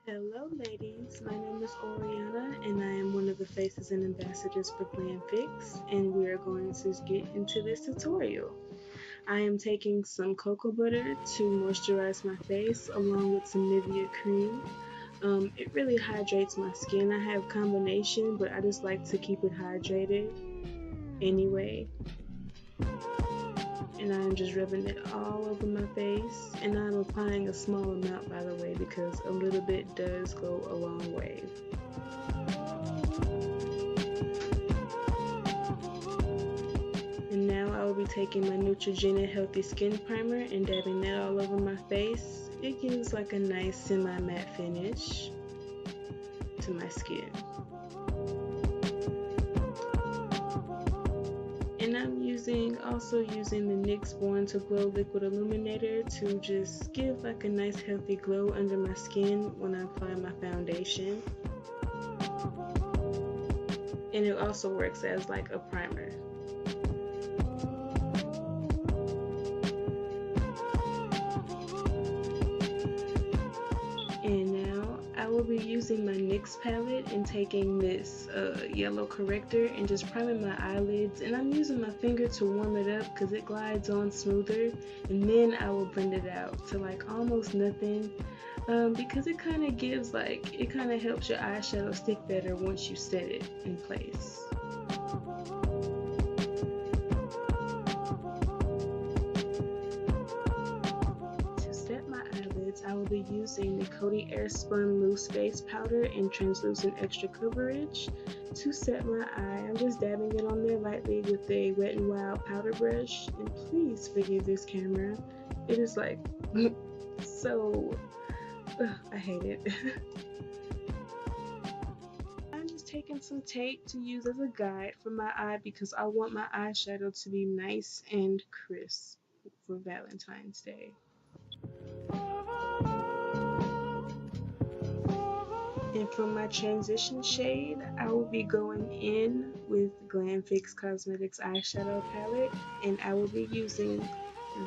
Hello ladies, my name is Oriana and I am one of the faces and ambassadors for GlamFix, and we are going to get into this tutorial. I am taking some cocoa butter to moisturize my face along with some NIVEA cream. It really hydrates my skin. I have combination, but I just like to keep it hydrated anyway. And I'm just rubbing it all over my face, and I'm applying a small amount, by the way, because a little bit does go a long way. And now I will be taking my NEUTROGENA Healthy Skin Primer and dabbing that all over my face. It gives like a nice semi-matte finish to my skin. And I'm also using the NYX Born to Glow Liquid Illuminator to just give like a nice healthy glow under my skin when I apply my foundation. And it also works as like a primer. And now I will be using my NYX palette and taking this yellow corrector and just priming my eyelids, and I'm using my finger to warm it up because it glides on smoother, and then I will blend it out to like almost nothing because it kind of gives it kind of helps your eyeshadow stick better once you set it in place. I will be using the COTY AIRSPUN Loose Base Powder in Translucent Extra Coverage to set my eye. I'm just dabbing it on there lightly with a Wet n Wild powder brush, and please forgive this camera. It is like so, I hate it. I'm just taking some tape to use as a guide for my eye because I want my eyeshadow to be nice and crisp for Valentine's Day. And for my transition shade, I will be going in with GlamFixCosmetics eyeshadow palette, and I will be using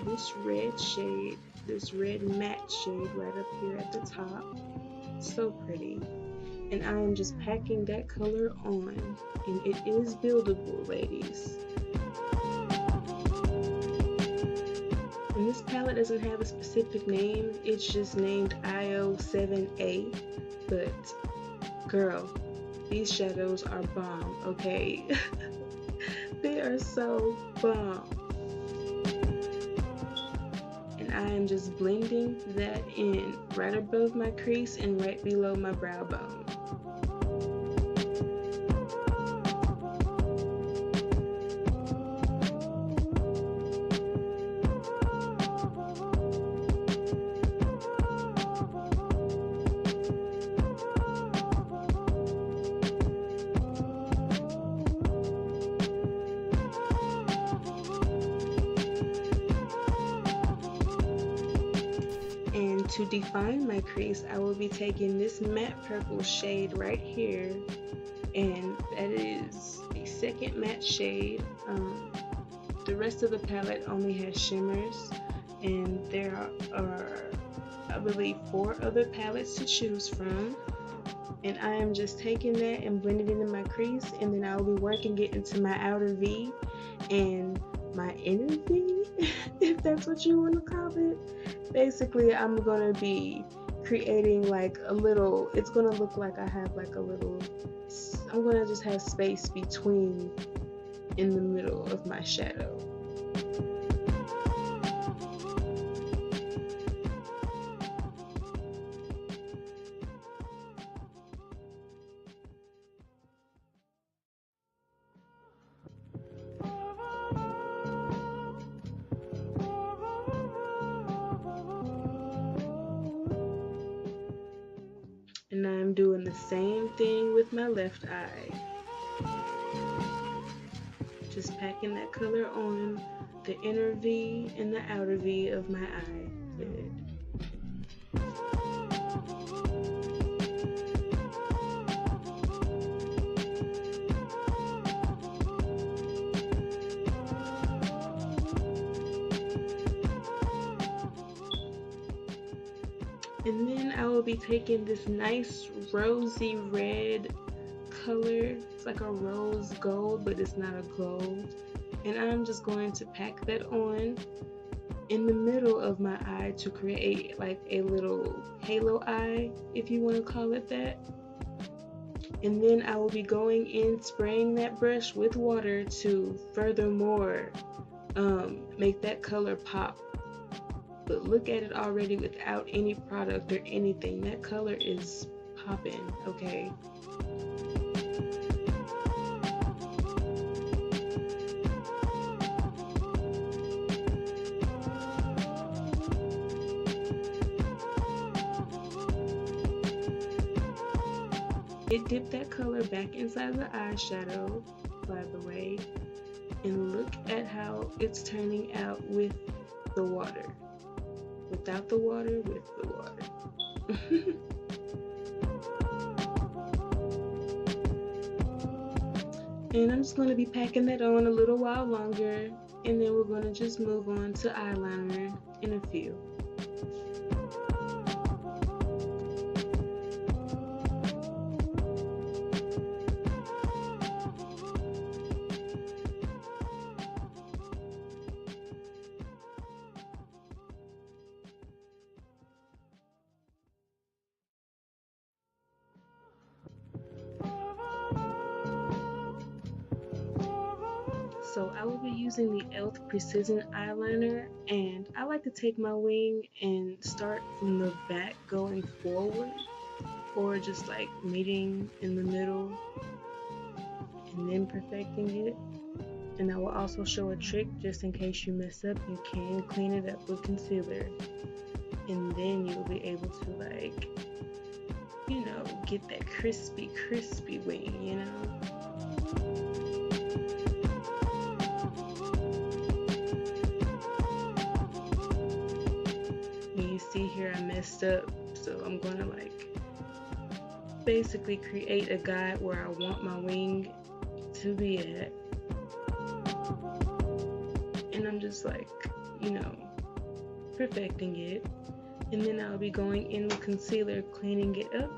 this red shade, this red matte shade right up here at the top. So pretty. And I am just packing that color on, and it is buildable, ladies. And this palette doesn't have a specific name, it's just named IO7A. But girl, these shadows are bomb, okay? They are so bomb. And I am just blending that in right above my crease and right below my brow bone. To define my crease, I will be taking this matte purple shade right here, and that is the second matte shade. The rest of the palette only has shimmers, and there are, I believe, 4 other palettes to choose from. And I am just taking that and blending it in my crease, and then I will be working it into my outer V and my inner V, if that's what you want to call it. Basically, I'm gonna be creating like a little, it's gonna look like I have like a little, I'm gonna just have space between in the middle of my shadow. And I'm doing the same thing with my left eye. Just packing that color on the inner V and the outer V of my eyelid. And then I will be taking this nice rosy red color. It's like a rose gold, but it's not a gold. And I'm just going to pack that on in the middle of my eye to create like a little halo eye, if you want to call it that. And then I will be going in, spraying that brush with water to furthermore make that color pop. But look at it already without any product or anything. That color is popping, okay? It dipped that color back inside the eyeshadow, by the way. And look at how it's turning out with the water. Without the water, with the water. And I'm just going to be packing that on a little while longer, and then we're going to just move on to eyeliner in a few. So I will be using the e.l.f. Precision Eyeliner, and I like to take my wing and start from the back going forward, or just like meeting in the middle and then perfecting it. And I will also show a trick just in case you mess up. You can clean it up with concealer, and then you'll be able to, like, you know, get that crispy wing, you know. See here, I messed up, so I'm gonna like basically create a guide where I want my wing to be at, and I'm just like, you know, perfecting it. And then I'll be going in with concealer, cleaning it up.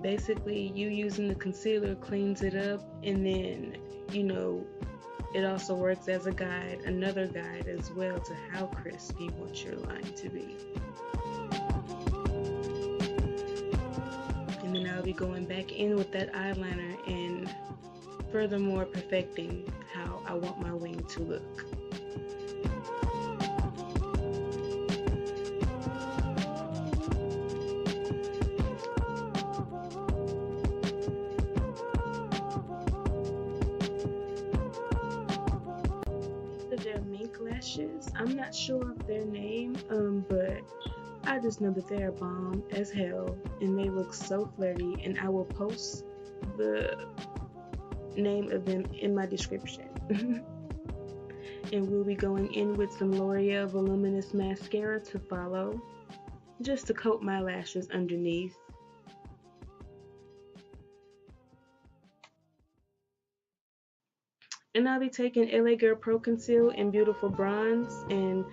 Basically, you using the concealer cleans it up, and then, you know, it also works as a guide, another guide as well, to how crisp you want your line to be. And then I'll be going back in with that eyeliner and furthermore perfecting how I want my wing to look. They're MINK lashes. I'm not sure of their name, but I just know that they're bomb as hell and they look so flirty, and I will post the name of them in my description. And we'll be going in with some L'Oreal Voluminous Mascara to follow, just to coat my lashes underneath. And I'll be taking LAGIRL Pro Conceal in Beautiful Bronze, and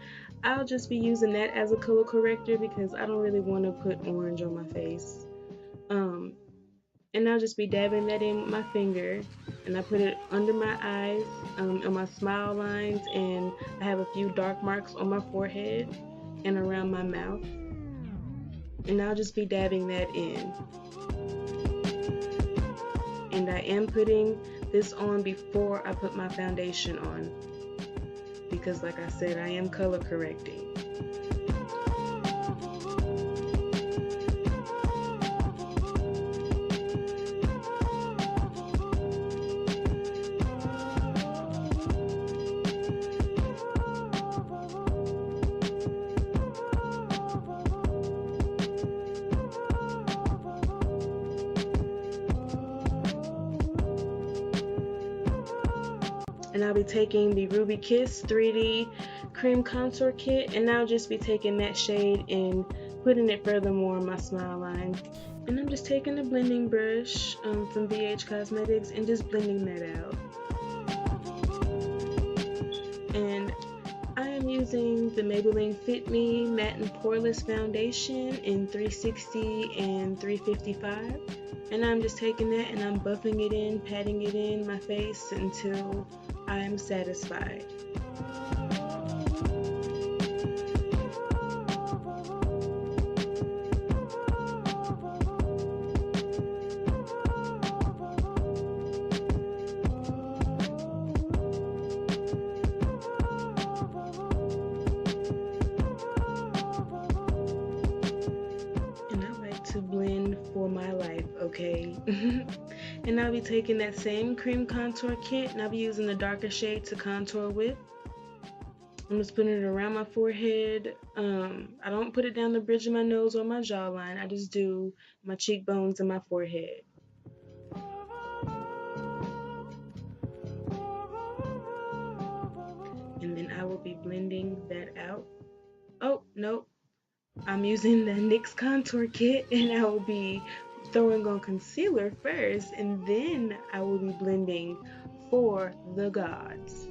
I'll just be using that as a color corrector because I don't really want to put orange on my face. And I'll just be dabbing that in with my finger, and I put it under my eyes, on my smile lines, and I have a few dark marks on my forehead and around my mouth. And I'll just be dabbing that in. And I am putting this on before I put my foundation on, because like I said, I am color correcting. And I'll be taking the Ruby Kiss 3D Cream Contour Kit, and I'll just be taking that shade and putting it furthermore on my smile line. And I'm just taking a blending brush from VHCosmetics and just blending that out. And I am using the Maybelline Fit Me Matte and Poreless Foundation in 360 and 355. And I'm just taking that and I'm buffing it in, patting it in my face until I'm satisfied. To blend for my life, okay? And I'll be taking that same cream contour kit and I'll be using the darker shade to contour with. I'm just putting it around my forehead. I don't put it down the bridge of my nose or my jawline. I just do my cheekbones and my forehead. And then I will be blending that out. Oh, nope. I'm using the NYX contour kit and I will be throwing on concealer first and then I will be blending for the gods.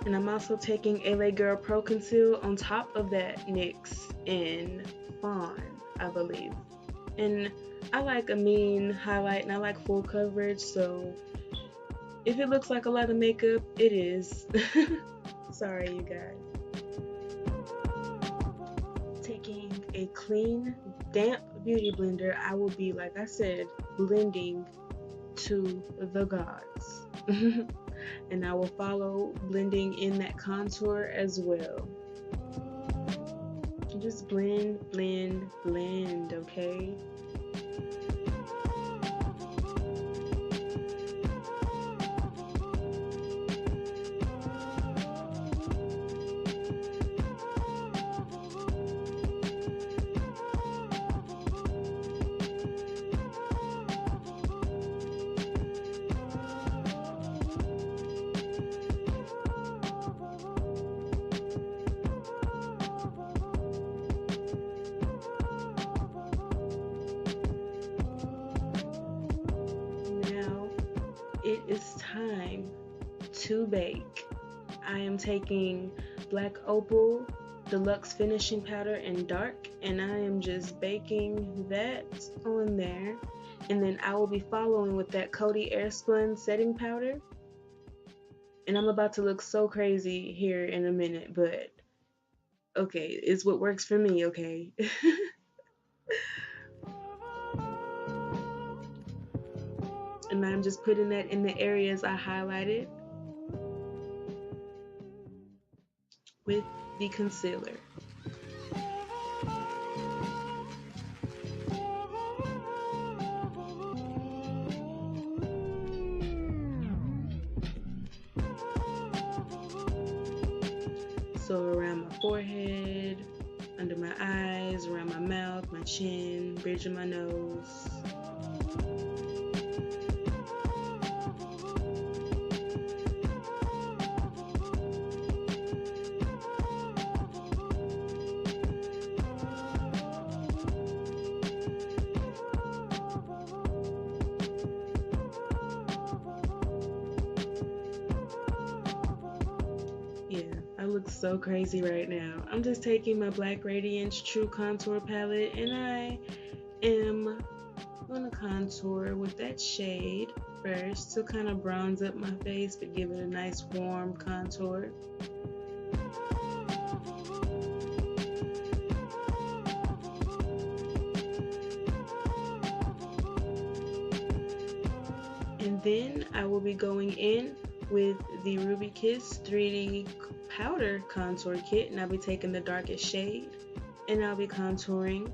And I'm also taking LAGIRL Pro Conceal on top of that NYX in FAWN, I believe. And I like a mean highlight and I like full coverage, so if it looks like a lot of makeup, it is. Sorry, you guys. Taking a clean, damp beauty blender, I will be, like I said, blending to the gods. And I will follow blending in that contour as well. Just blend, blend, blend, okay? It is time to bake. I am taking Black Opal Deluxe Finishing Powder in dark and I am just baking that on there. And then I will be following with that COTY AIRSPUN setting powder. And I'm about to look so crazy here in a minute, but okay, it's what works for me, okay? And I'm just putting that in the areas I highlighted with the concealer. So around my forehead, under my eyes, around my mouth, my chin, bridge of my nose. I look so crazy right now. I'm just taking my Black Radiance True Contour Palette and I am going to contour with that shade first to kind of bronze up my face but give it a nice warm contour. And then I will be going in with the Ruby Kiss 3D Powder Contour Kit, and I'll be taking the darkest shade, and I'll be contouring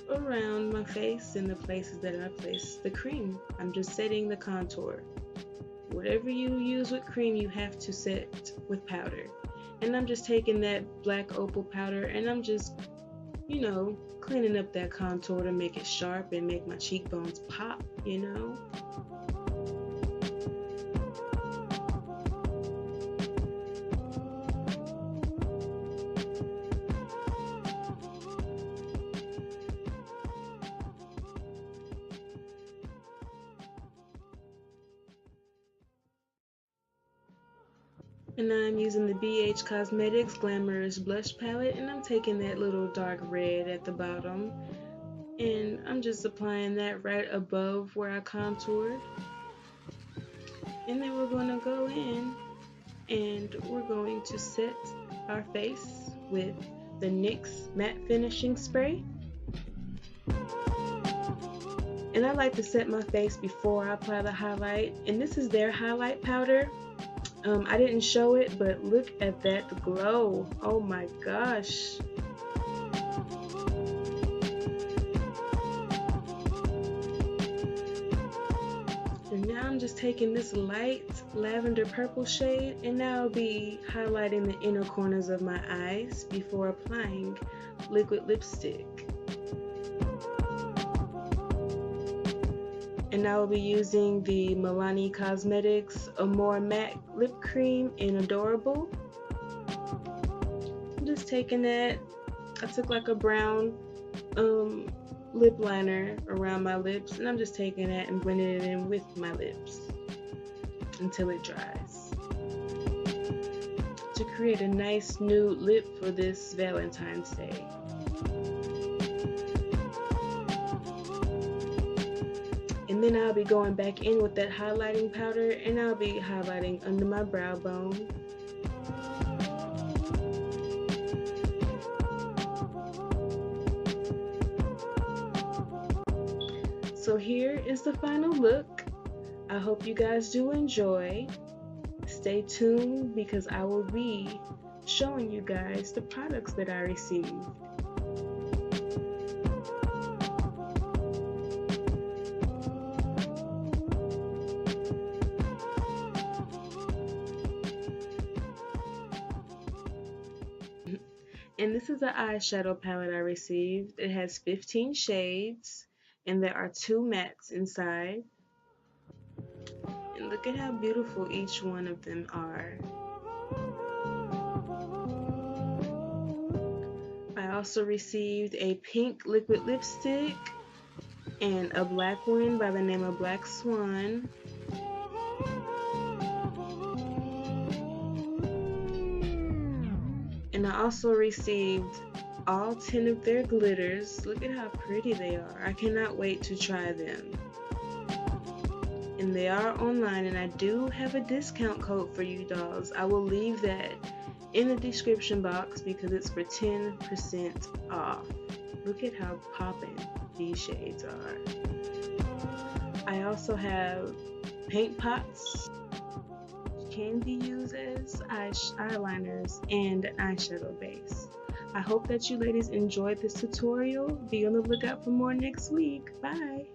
around my face in the places that I placed the cream. I'm just setting the contour. Whatever you use with cream, you have to set with powder. And I'm just taking that Black Opal powder, and I'm just, you know, cleaning up that contour to make it sharp and make my cheekbones pop, you know. And now I'm using the BH Glamorous Blush Palette, and I'm taking that little dark red at the bottom, and I'm just applying that right above where I contoured. And then we're going to go in and we're going to set our face with the NYX Matte Finishing Spray. And I like to set my face before I apply the highlight, and this is their highlight powder. I didn't show it, but look at that glow. Oh my gosh. And now I'm just taking this light lavender purple shade, and now I'll be highlighting the inner corners of my eyes before applying liquid lipstick. And now I'll be using the Milani Cosmetics Amore Matte Lip Cream in Adorable. I'm just taking that. I took like a brown lip liner around my lips, and I'm just taking that and blending it in with my lips until it dries, to create a nice nude lip for this Valentine's Day. And then I'll be going back in with that highlighting powder, and I'll be highlighting under my brow bone. So here is the final look. I hope you guys do enjoy. Stay tuned because I will be showing you guys the products that I received. And this is the eyeshadow palette I received. It has 15 shades, and there are 2 mattes inside. And look at how beautiful each one of them are. I also received a pink liquid lipstick and a black one by the name of Black Swan. And I also received all 10 of their glitters. Look at how pretty they are. I cannot wait to try them. And they are online, and I do have a discount code for you dolls. I will leave that in the description box because it's for 10% off. Look at how poppin' these shades are. I also have paint pots, can be used as eyeliners, and an eyeshadow base. I hope that you ladies enjoyed this tutorial. Be on the lookout for more next week. Bye!